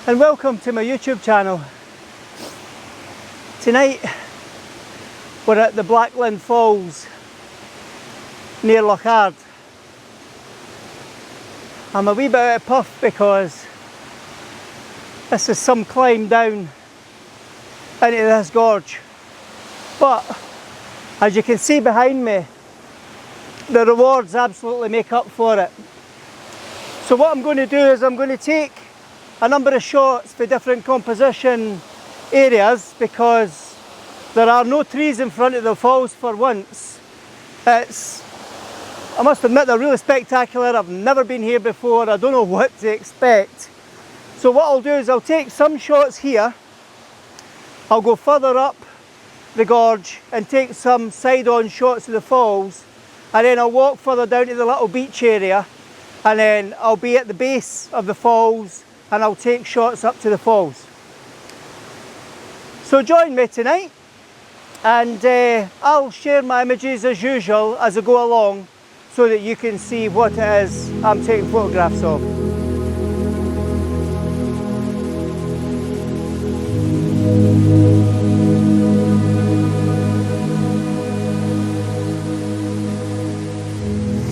and welcome to my YouTube channel. Tonight we're at the Blackland Falls near Lochard. I'm a wee bit out of puff because this is some climb down into this gorge, but as you can see behind me, the rewards absolutely make up for it. So what I'm going to do is I'm going to take a number of shots for different composition areas because there are no trees in front of the falls for once. I must admit, they're really spectacular. I've never been here before. I don't know what to expect. So what I'll do is I'll take some shots here. I'll go further up the gorge and take some side-on shots of the falls, and then I'll walk further down to the little beach area, and then I'll be at the base of the falls and I'll take shots up to the falls. So join me tonight, and I'll share my images as usual as I go along so that you can see what it is I'm taking photographs of.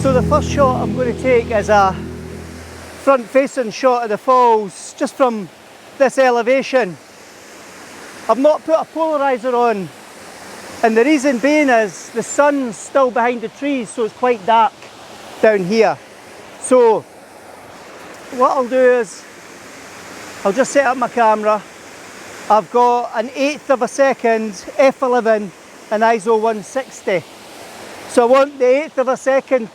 So the first shot I'm going to take is a front facing shot of the falls just from this elevation. I've not put a polarizer on, and the reason being is the sun's still behind the trees, so it's quite dark down here. So what I'll do is I'll just set up my camera. I've got an 1/8 of a second f11 and ISO 160. So I want the 1/8 of a second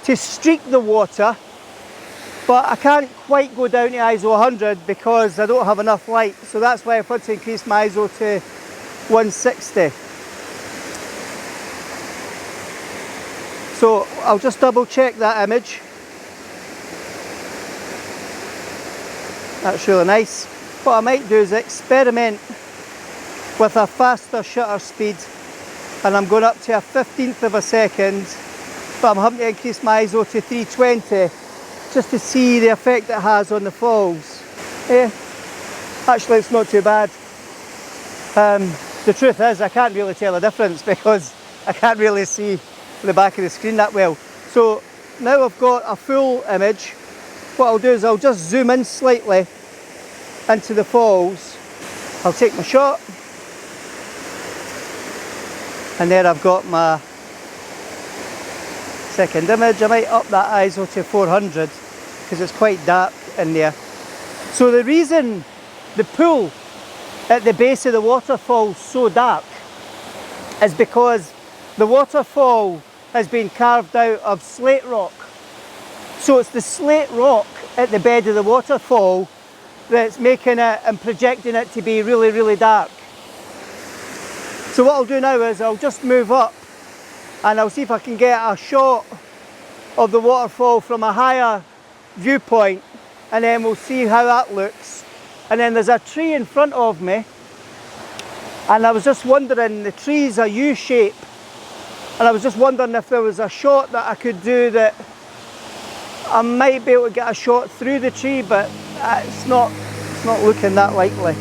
to streak the water, but I can't quite go down to ISO 100 because I don't have enough light. So that's why I've had to increase my ISO to 160. So I'll just double check that image. That's really nice. What I might do is experiment with a faster shutter speed, and I'm going up to a 1/15 of a second, but I'm having to increase my ISO to 320 just to see the effect it has on the falls. Actually it's not too bad. The truth is I can't really tell the difference because I can't really see the back of the screen that well. So now I've got a full image. What I'll do is I'll just zoom in slightly into the falls. I'll take my shot, and there I've got my second image. I might up that ISO to 400 because it's quite dark in there. So the reason the pool at the base of the waterfall is so dark is because the waterfall has been carved out of slate rock. So it's the slate rock at the bed of the waterfall that's making it and projecting it to be really, really dark. So what I'll do now is I'll just move up and I'll see if I can get a shot of the waterfall from a higher viewpoint, and then we'll see how that looks. And then there's a tree in front of me, and I was just wondering, the trees are U-shape, and I was just wondering if there was a shot that I could do that I might be able to get a shot through the tree, but it's not looking that likely.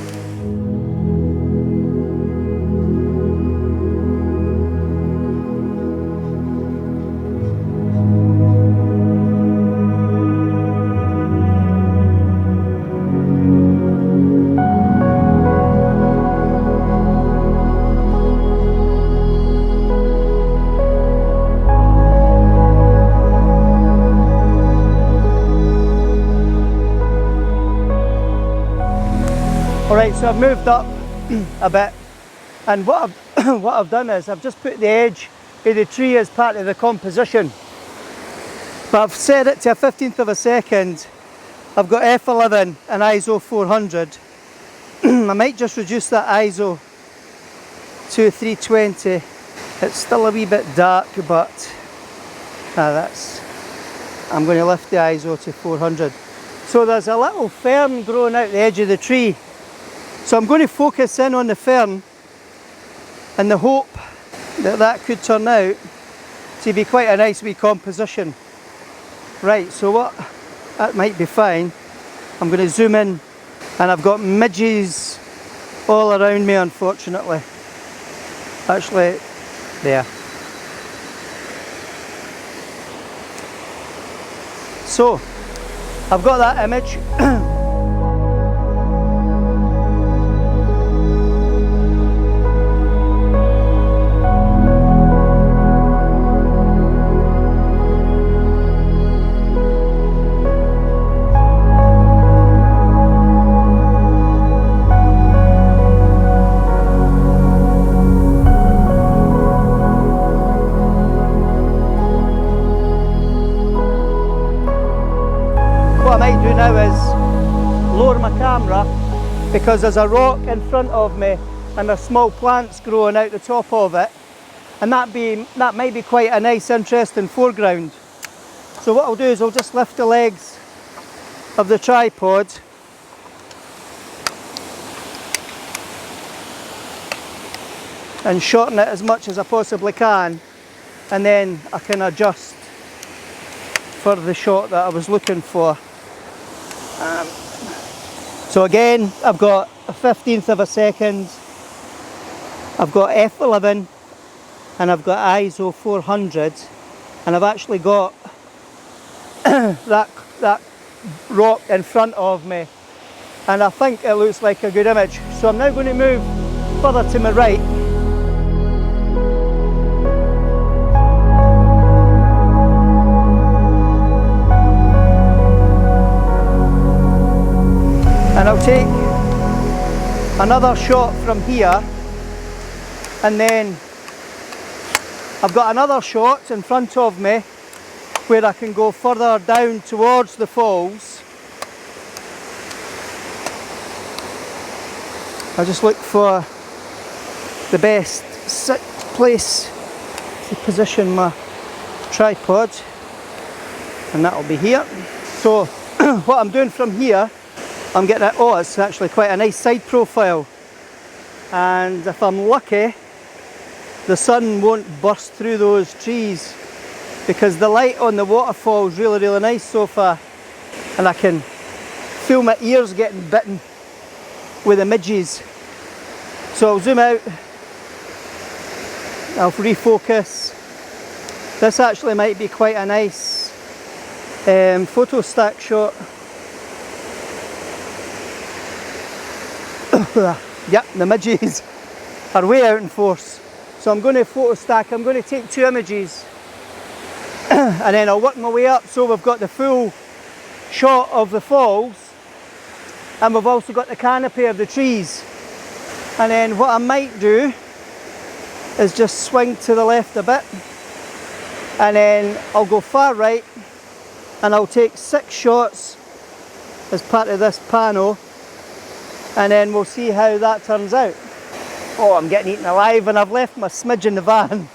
Alright, so I've moved up a bit, and what I've done is I've just put the edge of the tree as part of the composition, but I've set it to a 1/15 of a second. I've got f11 and ISO 400. I might just reduce that ISO to 320. It's still a wee bit dark, but I'm going to lift the ISO to 400. So there's a little fern growing out the edge of the tree. So I'm going to focus in on the fern in the hope that that could turn out to be quite a nice wee composition. Right, so that might be fine. I'm going to zoom in And I've got midges all around me, unfortunately. Actually, there. So, I've got that image. What I might do now is lower my camera, because there's a rock in front of me and there's small plants growing out the top of it, and that might be quite a nice interesting foreground. So what I'll do is I'll just lift the legs of the tripod and shorten it as much as I possibly can, and then I can adjust for the shot that I was looking for. So again, I've got a 15th of a second, I've got f11, and I've got ISO 400, and I've actually got that rock in front of me, and I think it looks like a good image. So I'm now going to move further to my right. And I'll take another shot from here, and then I've got another shot in front of me where I can go further down towards the falls. I just look for the best place to position my tripod, and that'll be here. So what I'm doing from here, I'm getting it, oh, it's actually quite a nice side profile, and if I'm lucky the sun won't burst through those trees, because the light on the waterfall is really nice so far, and I can feel my ears getting bitten with the midges. So I'll zoom out, I'll refocus. This actually might be quite a nice photo stack shot. Yep, the midges are way out in force. So I'm going to photo stack, I'm going to take 2 images and then I'll work my way up so we've got the full shot of the falls, and we've also got the canopy of the trees. And then what I might do is just swing to the left a bit, and then I'll go far right, and I'll take 6 shots as part of this panel, and then we'll see how that turns out. Oh, I'm getting eaten alive, and I've left my smidge in the van.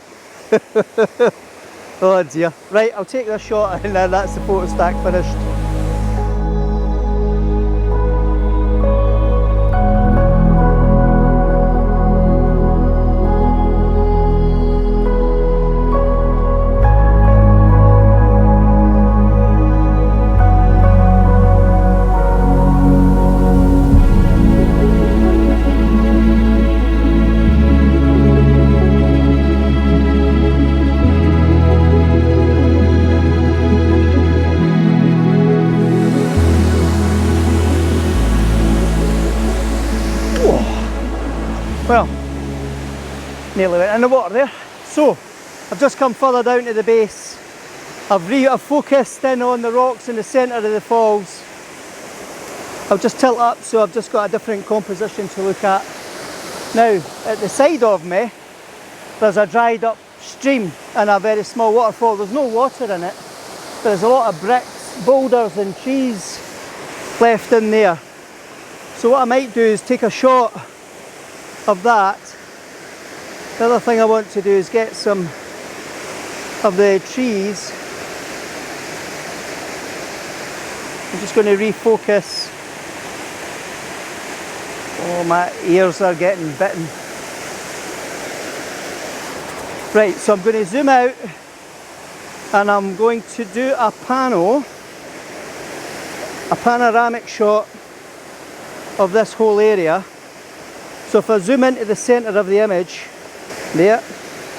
Oh dear. Right, I'll take this shot, and then that's the photo stack finished. Well, nearly went in the water there. So, I've just come further down to the base. I've focused in on the rocks in the centre of the falls. I'll just tilt up so I've just got a different composition to look at. Now, at the side of me, there's a dried up stream and a very small waterfall. There's no water in it, but there's a lot of bricks, boulders and trees left in there. So what I might do is take a shot of that. The other thing I want to do is get some of the trees. I'm just going to refocus. Oh, my ears are getting bitten. Right, so I'm going to zoom out and I'm going to do a panoramic shot of this whole area. So if I zoom into the centre of the image, there,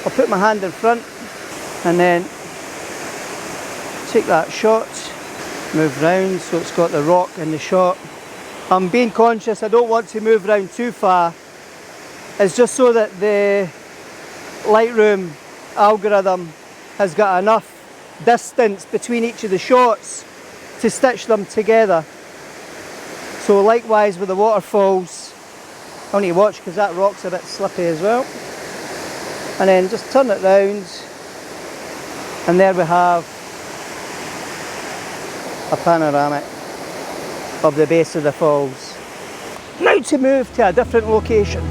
I'll put my hand in front and then take that shot, move round so it's got the rock in the shot. I'm being conscious, I don't want to move around too far. It's just so that the Lightroom algorithm has got enough distance between each of the shots to stitch them together. So likewise with the waterfalls, I need to watch because that rock's a bit slippy as well. And then just turn it round, and there we have a panoramic of the base of the falls. Now to move to a different location.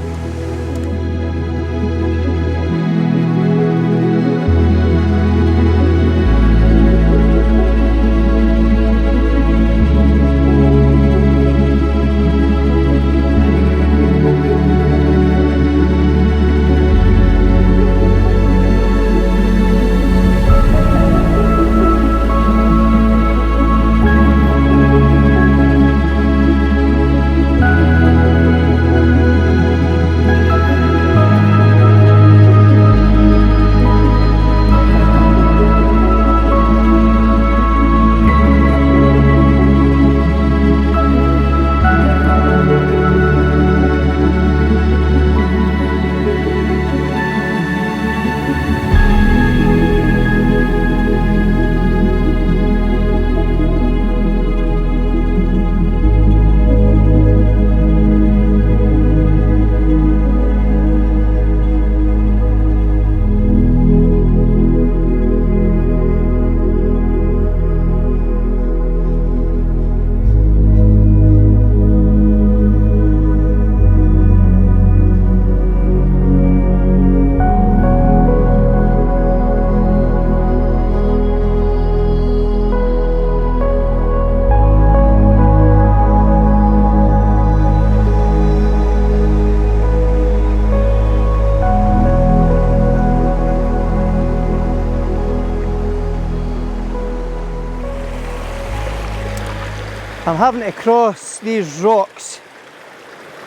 I'm having to cross these rocks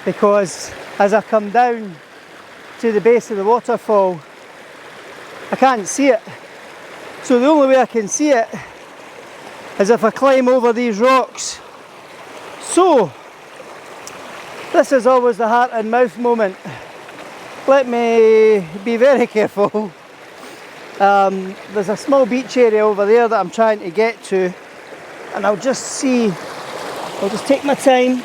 because as I come down to the base of the waterfall, I can't see it. So the only way I can see it is if I climb over these rocks. So this is always the heart and mouth moment. Let me be very careful. There's a small beach area over there that I'm trying to get to, and I'll just take my time.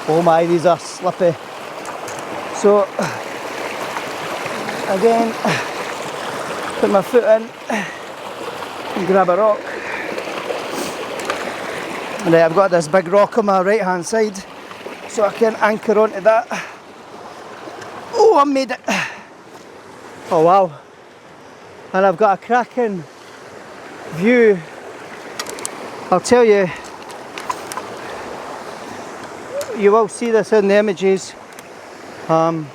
Oh my, these are slippy. So again, put my foot in and grab a rock. And I've got this big rock on my right hand side, so I can anchor onto that. Oh, I made it. Oh wow. And I've got a cracking view. I'll tell you, you will see this in the images. I'm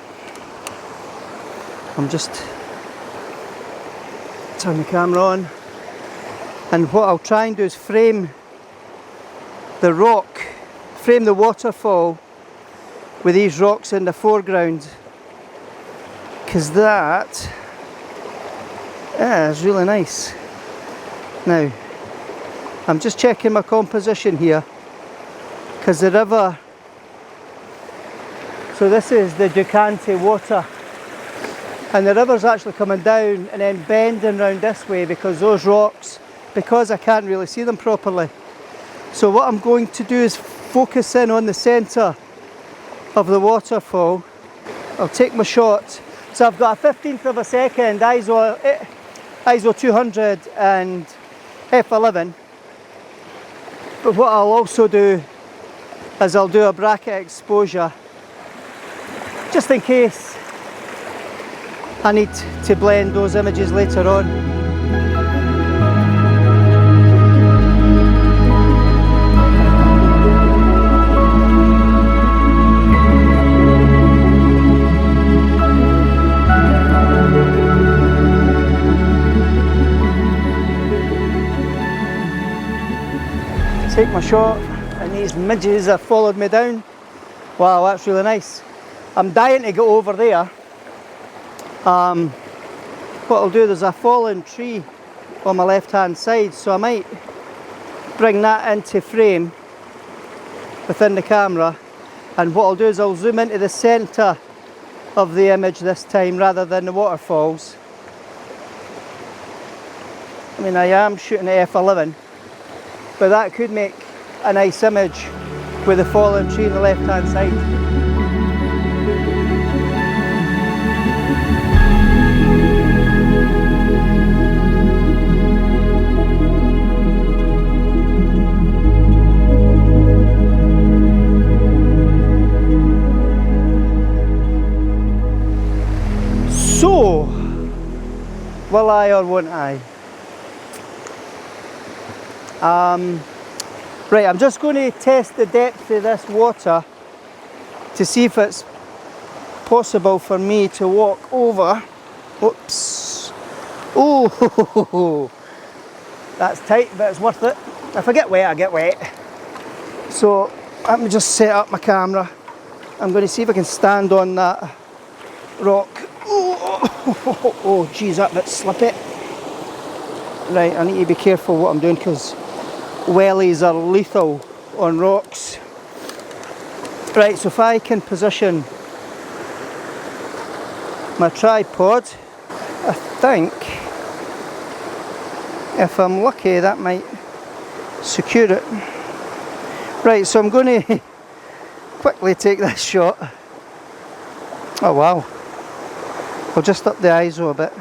just turn the camera on, and what I'll try and do is frame the rock, frame the waterfall with these rocks in the foreground, because that is really nice. Now, I'm just checking my composition here, because the river, so this is the Ducante water, and the river's actually coming down and then bending round this way because those rocks, because I can't really see them properly. So what I'm going to do is focus in on the centre of the waterfall. I'll take my shot. So I've got a 15th of a second ISO 200 and f11. But what I'll also do is I'll do a bracket exposure, just in case I need to blend those images later on. my shot and these midges have followed me down. Wow, that's really nice. I'm dying to go over there. What I'll do, there's a fallen tree on my left hand side, so I might bring that into frame within the camera, and what I'll do is I'll zoom into the centre of the image this time rather than the waterfalls. I mean, I am shooting at f11, but that could make a nice image with the fallen tree on the left hand side. So, will I or won't I? Right, I'm just going to test the depth of this water to see if it's possible for me to walk over. Oops. Oh, that's tight, but it's worth it. If I get wet, I get wet. So, let me just set up my camera. I'm going to see if I can stand on that rock. Oh, geez, that bit's slippy. Right, I need to be careful what I'm doing because wellies are lethal on rocks. Right, so if I can position my tripod, I think if I'm lucky that might secure it. Right, so I'm going to quickly take this shot. Oh wow. I'll just up the ISO a bit.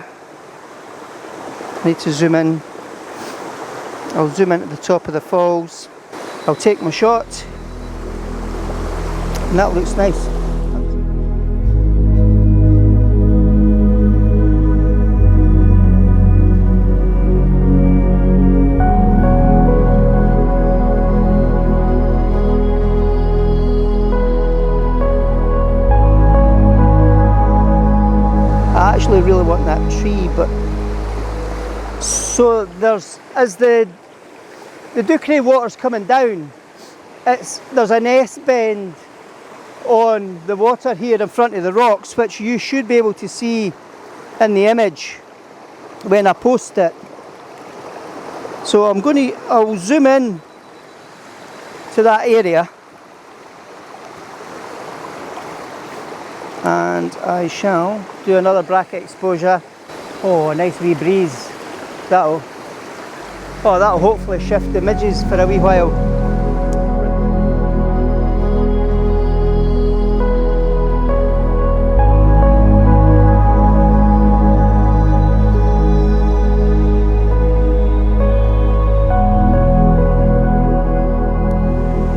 I need to zoom in. I'll zoom in at the top of the falls. I'll take my shot. And that looks nice. I actually really want that tree, but so there's, as the Ducray water's coming down, there's an S-bend on the water here in front of the rocks, which you should be able to see in the image when I post it. So I'll zoom in to that area, and I shall do another bracket exposure. Oh, a nice wee breeze. That'll hopefully shift the midges for a wee while.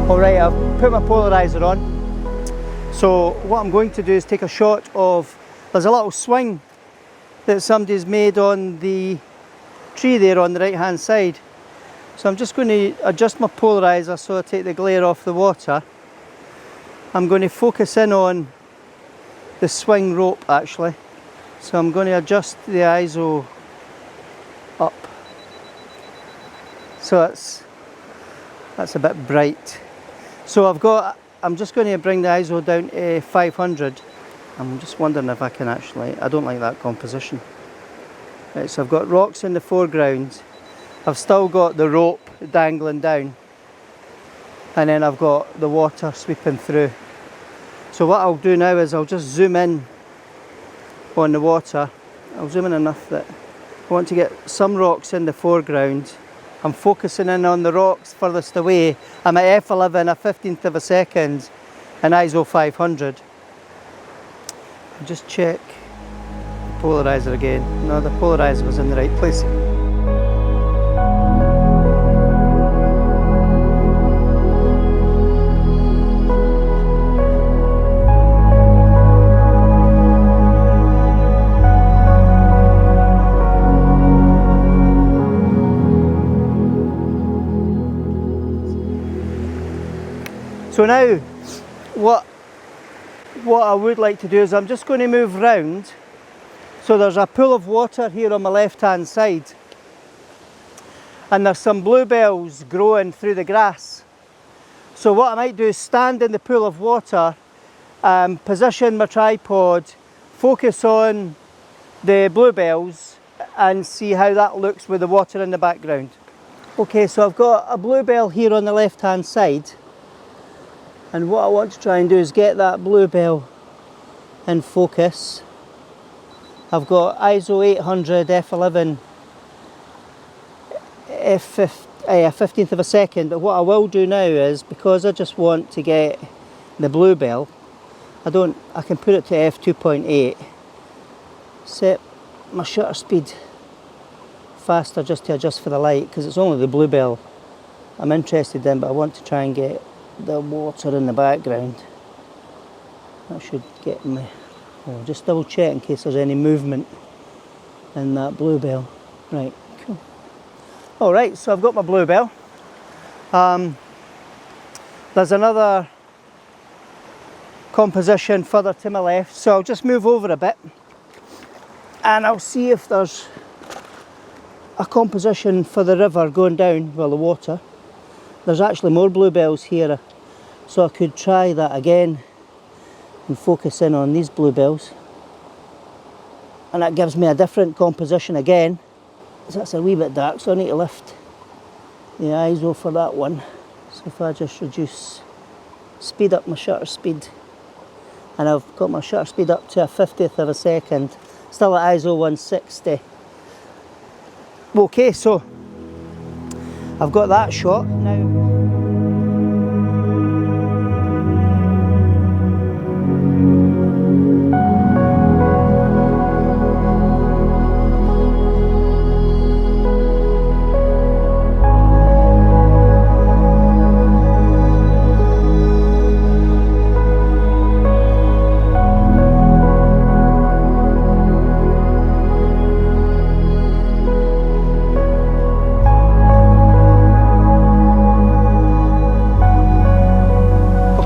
Alright, I've put my polarizer on. So what I'm going to do is take a shot of, there's a little swing that somebody's made on the tree there on the right hand side. So I'm just going to adjust my polarizer so I take the glare off the water. I'm going to focus in on the swing rope actually. So I'm going to adjust the ISO up. So that's a bit bright. So I'm just going to bring the ISO down to 500. I'm just wondering if I can actually, I don't like that composition. Right, so I've got rocks in the foreground. I've still got the rope dangling down. And then I've got the water sweeping through. So what I'll do now is I'll just zoom in on the water. I'll zoom in enough that I want to get some rocks in the foreground. I'm focusing in on the rocks furthest away. I'm at f11, a 15th of a second, and ISO 500. I'll just check the polarizer again. No, the polarizer was in the right place. So now, what I would like to do is I'm just going to move round. So there's a pool of water here on my left hand side, and there's some bluebells growing through the grass. So what I might do is stand in the pool of water, position my tripod, focus on the bluebells and see how that looks with the water in the background. Okay, so I've got a bluebell here on the left hand side, and what I want to try and do is get that bluebell in focus. I've got ISO 800 f11 a 15th of a second, but what I will do now is, because I just want to get the bluebell, I can put it to f2.8, set my shutter speed faster just to adjust for the light, because it's only the bluebell I'm interested in, but I want to try and get the water in the background. That should get me. Oh, just double check in case there's any movement in that bluebell. Right, cool. Alright, so I've got my bluebell. There's another composition further to my left, so I'll just move over a bit and I'll see if there's a composition for the river going down, well, the water. There's actually more bluebells here, so I could try that again and focus in on these bluebells, and that gives me a different composition again. So that's a wee bit dark, so I need to lift the ISO for that one. So if I just speed up my shutter speed, and I've got my shutter speed up to a 50th of a second, still at ISO 160. Okay, so I've got that shot now.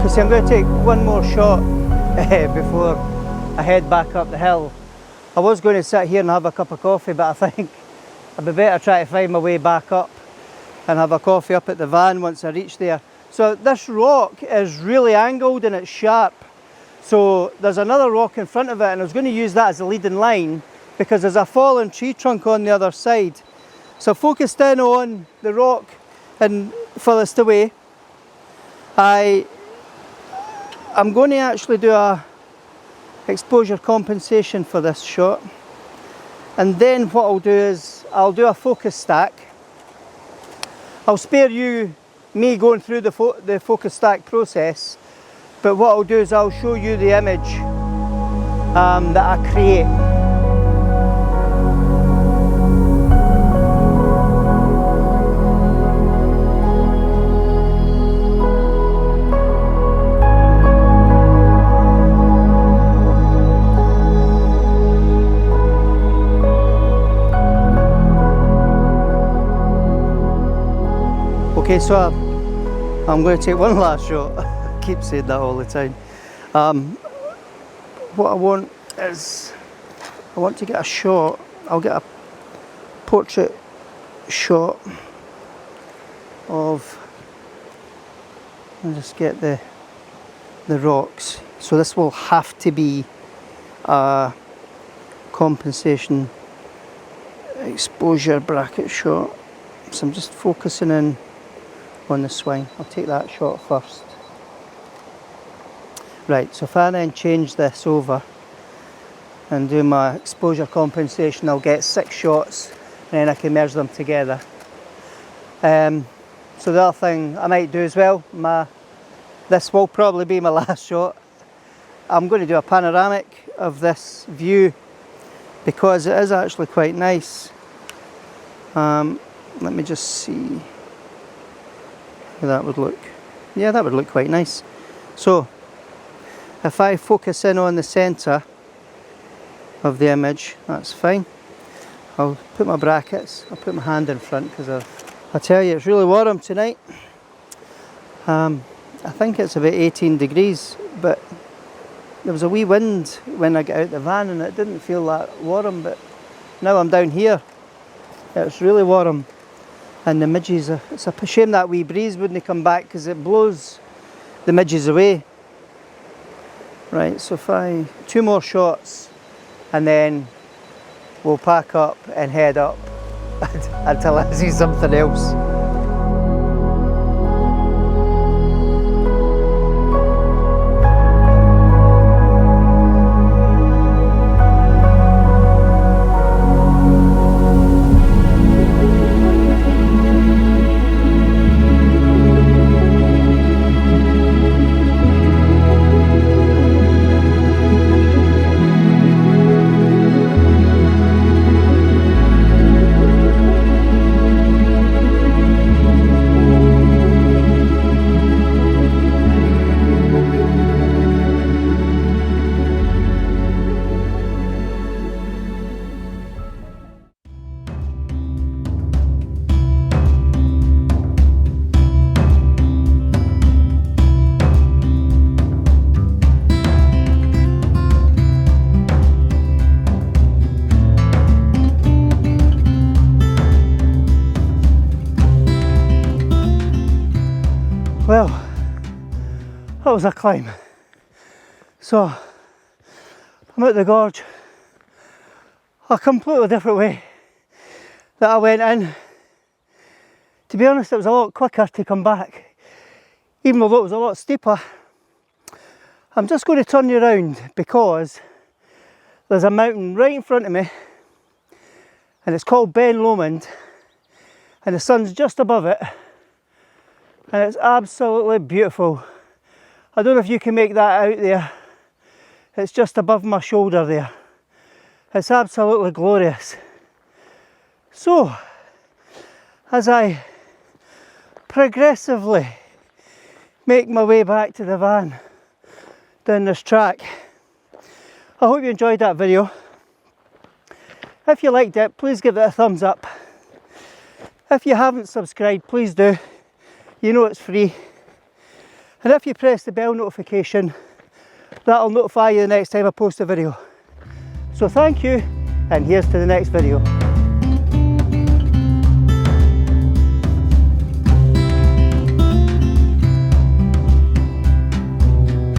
So I'm going to take one more shot before I head back up the hill. I was going to sit here and have a cup of coffee, but I think I'd be better try to find my way back up and have a coffee up at the van once I reach there. So this rock is really angled and it's sharp. So there's another rock in front of it, and I was going to use that as a leading line because there's a fallen tree trunk on the other side. So I focused in on the rock and furthest away. I'm going to actually do a exposure compensation for this shot, and then what I'll do is I'll do a focus stack. I'll spare you me going through the focus stack process, but what I'll do is I'll show you the image that I create. Okay, so I'm going to take one last shot. I keep saying that all the time. What I want is, I want to get a shot. I'll get a portrait shot of, I'll just get the rocks. So this will have to be a compensation exposure bracket shot. So I'm just focusing in on the swing. I'll take that shot first. Right, so if I then change this over and do my exposure compensation, I'll get 6 shots and then I can merge them together. So the other thing I might do as well, this will probably be my last shot. I'm going to do a panoramic of this view because it is actually quite nice. Let me just see how that would look. Yeah, that would look quite nice. So if I focus in on the centre of the image, that's fine. I'll put my brackets, I'll put my hand in front because I tell you, it's really warm tonight. I think it's about 18 degrees, but there was a wee wind when I got out the van and it didn't feel that warm, but now I'm down here, it's really warm. And the midges, it's a shame that wee breeze wouldn't come back because it blows the midges away. Right, so two more shots and then we'll pack up and head up until I see something else. Well, that was a climb. So, I'm out the gorge a completely different way that I went in. To be honest, it was a lot quicker to come back, even though it was a lot steeper. I'm just going to turn you around because there's a mountain right in front of me and it's called Ben Lomond and the sun's just above it. And it's absolutely beautiful. I don't know if you can make that out there. It's just above my shoulder there. It's absolutely glorious. So, as I progressively make my way back to the van down this track, I hope you enjoyed that video. If you liked it, please give it a thumbs up. If you haven't subscribed, please do. You know it's free. And if you press the bell notification, that'll notify you the next time I post a video. So thank you, and here's to the next video.